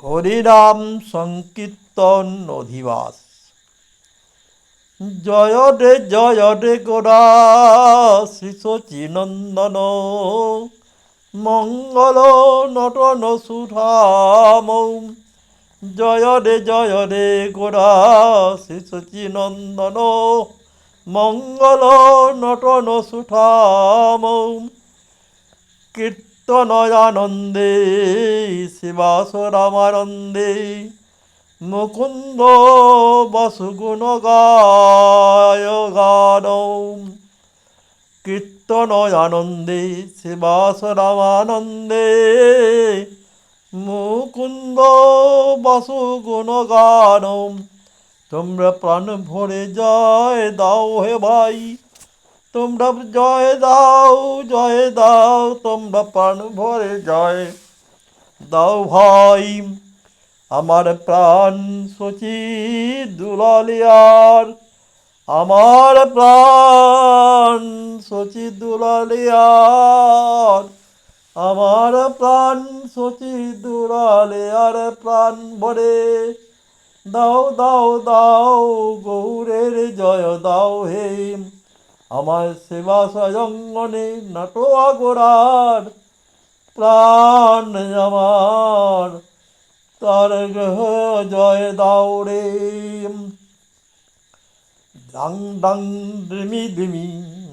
হরিনাম সংকীর্তন অধিবাস। জয় রে গোরা শ্রী শচীনন্দন, মঙ্গল নটন সুধাম। জয় রে গোরা শ্রী শচীনন্দন, মঙ্গল নটন সুধাম। কীর্তনয়ানন্দে শিবাস রামানন্দে, মুকুন্দ বসুগুণ গায় গান। কীর্তনয়ানন্দে শিবাস রামানন্দে, মুকুন্দ বসুগুণ গান। তোমরা প্রাণ ভরে জয় দাও হে ভাই, তোমরা জয় দাও, তোমরা প্রাণ ভরে জয় দাও ভাই। আমার প্রাণ শচী দুলালিয়ার, আমার প্রাণ শচী দুলালিয়ার, আমার প্রাণ শচী দুলালিয়ার প্রাণ ভরে দাও গৌরের জয় দাও হে। আমার সেবা সয়ঙ্গনে নাটোয়া গোরার প্রাণ আমার, তার গ্রহ জয় দাও রে। ডাং ডাং ডিমি ডিমি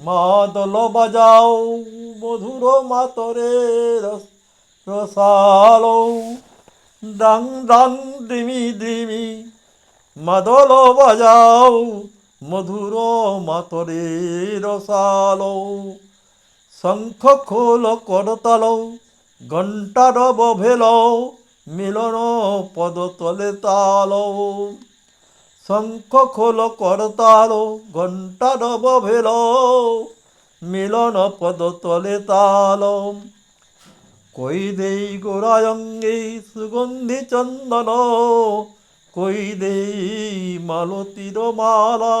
মাদল বাজাও, মধুর মাতরে রসালো। ডাং ডাং ডিমি ডিমি মাদল বাজাও, মধুর মাতরে রসালো। শঙ্খ খোল করতাল, ঘণ্টার বভেল, মিলন পদ তলে তাল। শঙ্খ খোল করতাল, ঘণ্টার বভেল, মিলন পদ তলে তাল। কই দেই গোরায়ঙ্গে সুগন্ধি চন্দন, কই দেই মালতীর মালা।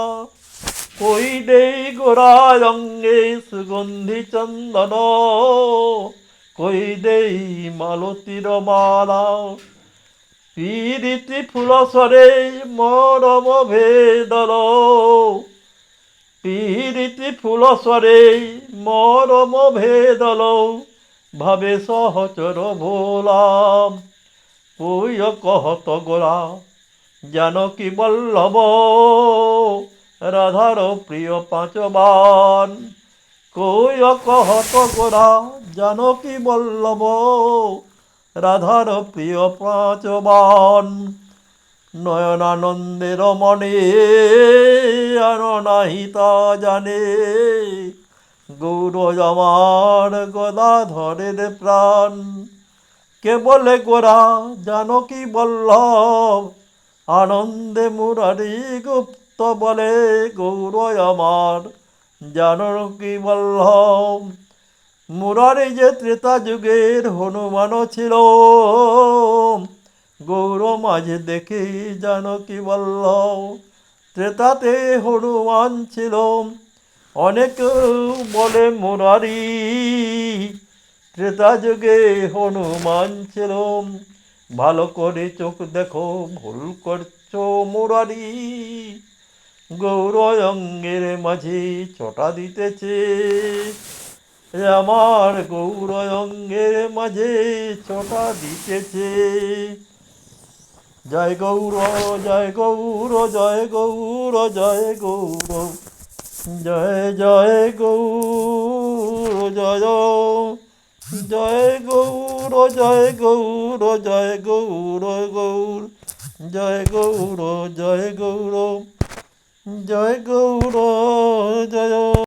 কই দেই গোরায়ঙ্গে সুগন্ধি চন্দন, কই দেই মালতীর মালা। পীরিতি ফুলসরে মরম ভেদল, পীরিতি ফুলসরে মরম ভেদল, ভাবে সহচর ভোলাম। কই কহত গোরা জানকী বল্লভ, রাধার প্রিয় পাঁচবান। কই কহত গোরা জানকী বল্লভ, রাধার প্রিয় পাঁচবান। নয়নানন্দের মনে নাহিতা জানে, গৌর আমার গদাধরের প্রাণ। কে বলে গোরা জানকী বল্লভ, আনন্দে মুরারি গুপ্ত বলে গৌর আমার জানকী বল্লভ। মুরারি যে ত্রেতা যুগের হনুমান ছিল, গৌর মাঝে দেখে জানকী বল্লভ। ত্রেতাতে হনুমান ছিল, অনেক বলে মুরারি, ত্রেতা যুগে হনুমান ছিল। ভালো করে চোখ দেখো, ভুল করছো মুরারি, গৌর অঙ্গের মাঝে ছটা দিতেছে। আমার গৌর অঙ্গের মাঝে ছটা দিতেছে। জয় গৌর জয় গৌর জয় গৌর জয় গৌর, জয় গৌর জয় গৌর জয় গৌর জয় গৌর গৌর, জয় গৌর জয় গৌর জয় গৌর জয়।